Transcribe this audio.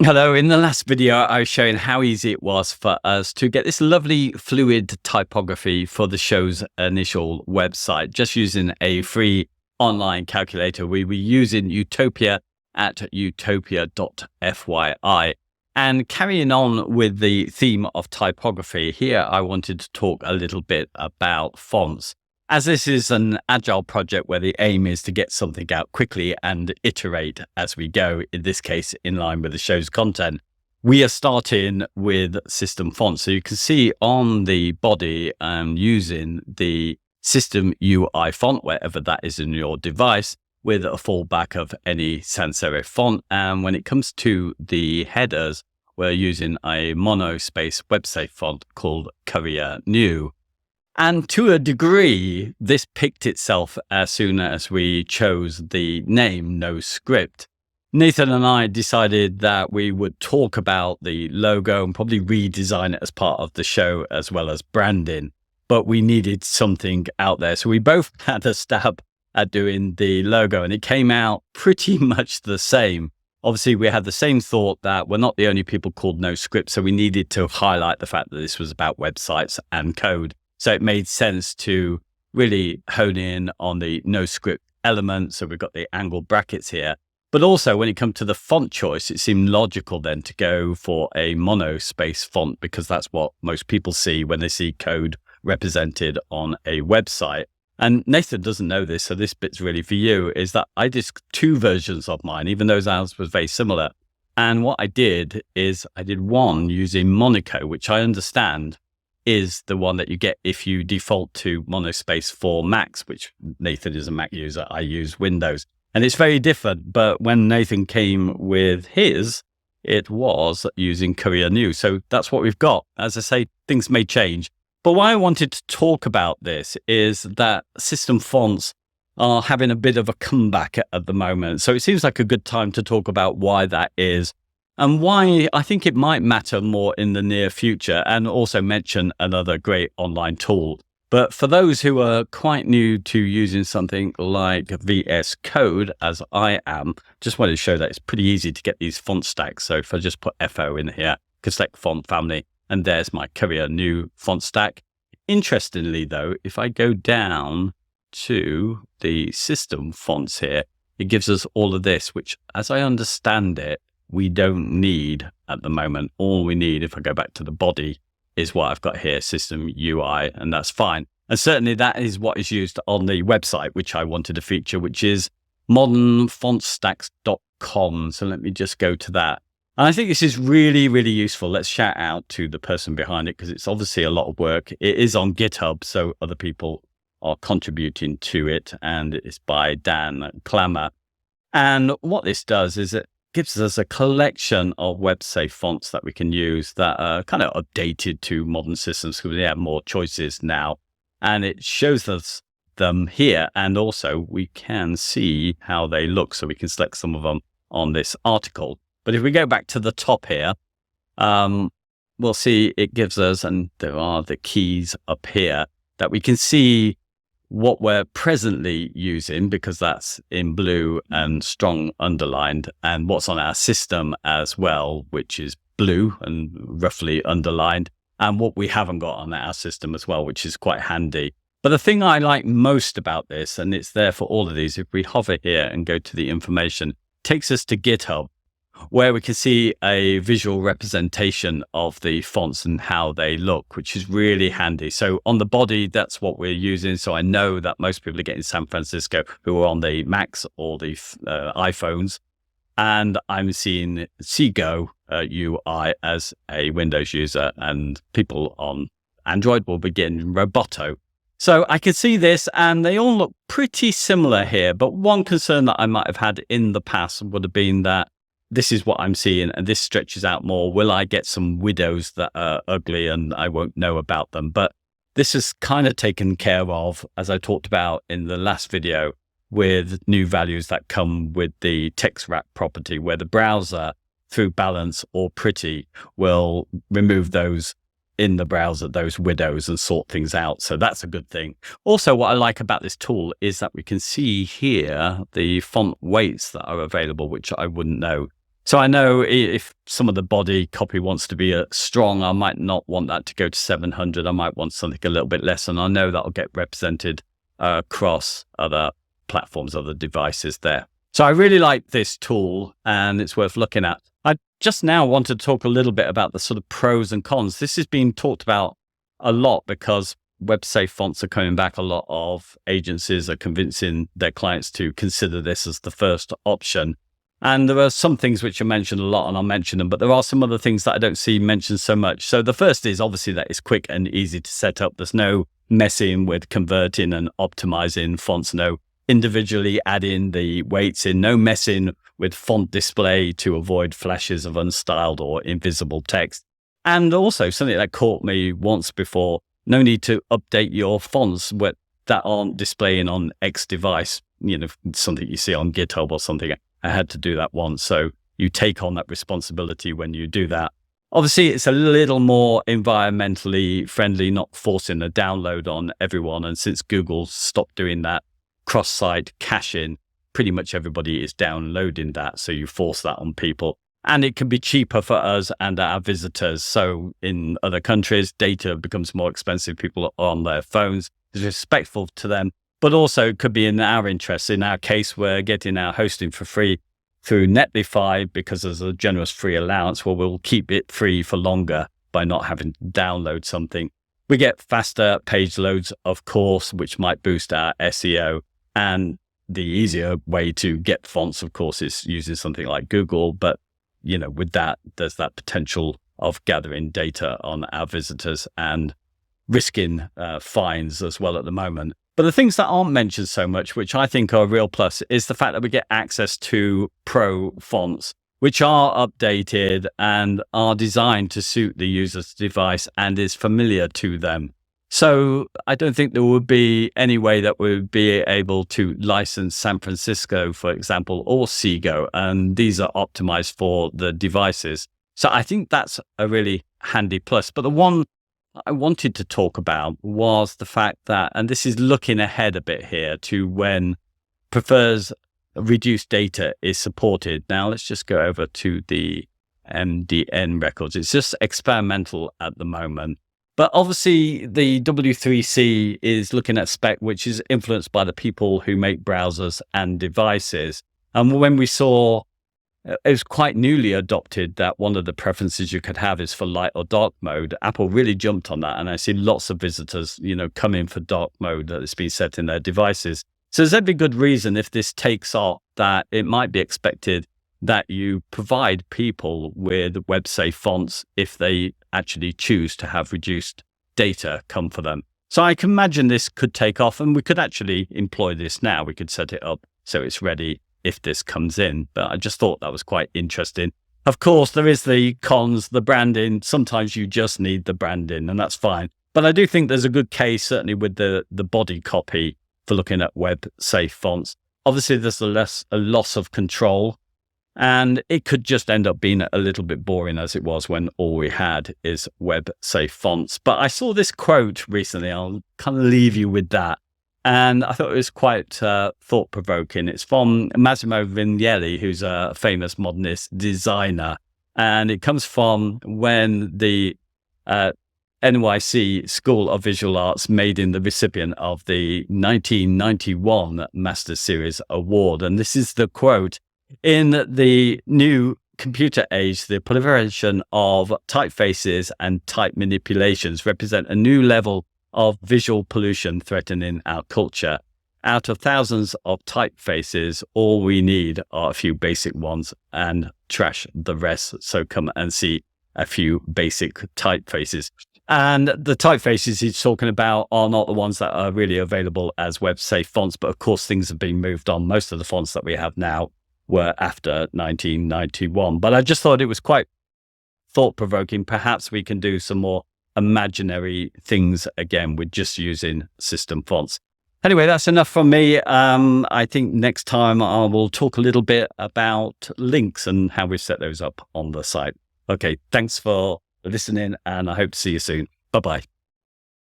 Hello, in the last video, I was showing how easy it was for us to get this lovely fluid typography for the show's initial website, just using a free online calculator. We were using Utopia at utopia.fyi. And carrying on with the theme of typography, here I wanted to talk a little bit about fonts. As this is an agile project where the aim is to get something out quickly and iterate as we go, in this case, in line with the show's content, we are starting with system fonts. So you can see on the body, I'm using the system UI font, wherever that is in your device, with a fallback of any sans serif font. And when it comes to the headers, we're using a monospace website font called Courier New. And to a degree, this picked itself as soon as we chose the name NoScript. Nathan and I decided that we would talk about the logo and probably redesign it as part of the show as well as branding, but we needed something out there. So we both had a stab at doing the logo and it came out pretty much the same. Obviously, we had the same thought that we're not the only people called NoScript, so we needed to highlight the fact that this was about websites and code. So it made sense to really hone in on the NoScript element. So we've got the angled brackets here. But also when it comes to the font choice, it seemed logical then to go for a monospace font because that's what most people see when they see code represented on a website. And Nathan doesn't know this, so this bit's really for you, is that I did two versions of mine, even though ours was very similar. And what I did is I did one using Monaco, which I understand is the one that you get if you default to monospace for Macs, which Nathan is a Mac user. I use Windows. And it's very different. But when Nathan came with his, it was using Courier New. So that's what we've got. As I say, things may change. But why I wanted to talk about this is that system fonts are having a bit of a comeback at the moment. So it seems like a good time to talk about why that is and why I think it might matter more in the near future, and also mention another great online tool. But for those who are quite new to using something like VS Code, as I am, just wanted to show that it's pretty easy to get these font stacks. So if I just put FO in here, I can select font family, and there's my Courier New font stack. Interestingly, though, if I go down to the system fonts here, it gives us all of this, which, as I understand it, we don't need at the moment. All we need, if I go back to the body, is what I've got here, system UI, and that's fine. And certainly that is what is used on the website, which I wanted to feature, which is modernfontstacks.com. So let me just go to that. And I think this is really, really useful. Let's shout out to the person behind it because it's obviously a lot of work. It is on GitHub, so other people are contributing to it, and it's by Dan Klammer. And what this does is it gives us a collection of website fonts that we can use that are kind of updated to modern systems because we have more choices now. And it shows us them here. And also we can see how they look. So we can select some of them on this article. But if we go back to the top here, we'll see it gives us, and there are the keys up here, that we can see what we're presently using, because that's in blue and strong underlined, and what's on our system as well, which is blue and roughly underlined, and what we haven't got on our system as well, which is quite handy. But the thing I like most about this, and it's there for all of these, if we hover here and go to the information, takes us to GitHub, where we can see a visual representation of the fonts and how they look, which is really handy. So on the body, that's what we're using. So I know that most people are getting San Francisco who are on the Macs or the iPhones. And I'm seeing Seago UI as a Windows user, and people on Android will be getting Roboto. So I can see this, and they all look pretty similar here. But one concern that I might have had in the past would have been that this is what I'm seeing, and this stretches out more. Will I get some widows that are ugly and I won't know about them? But this is kind of taken care of, as I talked about in the last video, with new values that come with the text wrap property, where the browser, through balance or pretty, will remove those in the browser, those widows, and sort things out. So that's a good thing. Also, what I like about this tool is that we can see here the font weights that are available, which I wouldn't know. So I know if some of the body copy wants to be strong, I might not want that to go to 700. I might want something a little bit less. And I know that'll get represented across other platforms, other devices there. So I really like this tool and it's worth looking at. I just now want to talk a little bit about the sort of pros and cons. This has been talked about a lot because web-safe fonts are coming back. A lot of agencies are convincing their clients to consider this as the first option. And there are some things which are mentioned a lot, and I'll mention them, but there are some other things that I don't see mentioned so much. So the first is obviously that it's quick and easy to set up. There's no messing with converting and optimizing fonts, no individually adding the weights in, no messing with font display to avoid flashes of unstyled or invisible text. And also something that caught me once before, no need to update your fonts that aren't displaying on X device, something you see on GitHub or something. I had to do that once. So you take on that responsibility when you do that. Obviously, it's a little more environmentally friendly, not forcing a download on everyone. And since Google stopped doing that cross-site caching, pretty much everybody is downloading that. So you force that on people. And it can be cheaper for us and our visitors. So in other countries, data becomes more expensive. People are on their phones. It's respectful to them, but also it could be in our interest. In our case, we're getting our hosting for free through Netlify because there's a generous free allowance. Well, we'll keep it free for longer by not having to download something. We get faster page loads, of course, which might boost our SEO. And the easier way to get fonts, of course, is using something like Google. But, with that, there's that potential of gathering data on our visitors and risking fines as well at the moment. But the things that aren't mentioned so much, which I think are a real plus, is the fact that we get access to pro fonts, which are updated and are designed to suit the user's device and is familiar to them. So I don't think there would be any way that we would be able to license San Francisco, for example, or Seago, and these are optimized for the devices. So I think that's a really handy plus. But the one I wanted to talk about was the fact that, and this is looking ahead a bit here to when prefers reduced data is supported. Now let's just go over to the MDN records. It's just experimental at the moment. But obviously the W3C is looking at spec, which is influenced by the people who make browsers and devices. And when we saw, it was quite newly adopted that one of the preferences you could have is for light or dark mode. Apple really jumped on that. And I see lots of visitors, come in for dark mode that has been set in their devices. So there's every good reason if this takes off that it might be expected that you provide people with web-safe fonts if they actually choose to have reduced data come for them. So I can imagine this could take off, and we could actually employ this now. We could set it up so it's ready if this comes in. But I just thought that was quite interesting. Of course, there is the cons, the branding. Sometimes you just need the branding, and that's fine. But I do think there's a good case, certainly with the body copy, for looking at web-safe fonts. Obviously, there's a loss of control. And it could just end up being a little bit boring as it was when all we had is web-safe fonts. But I saw this quote recently. I'll kind of leave you with that. And I thought it was quite thought-provoking. It's from Massimo Vignelli, who's a famous modernist designer. And it comes from when the NYC School of Visual Arts made him the recipient of the 1991 Master Series Award. And this is the quote: "In the new computer age, the proliferation of typefaces and type manipulations represent a new level of visual pollution threatening our culture. Out of thousands of typefaces, all we need are a few basic ones and trash the rest. So come and see a few basic typefaces." And the typefaces he's talking about are not the ones that are really available as web-safe fonts, but of course things have been moved on. Most of the fonts that we have now were after 1991. But I just thought it was quite thought-provoking. Perhaps we can do some more imaginary things again with just using system fonts. Anyway, that's enough from me. I think next time I will talk a little bit about links and how we set those up on the site. Okay, thanks for listening, and I hope to see you soon. Bye-bye.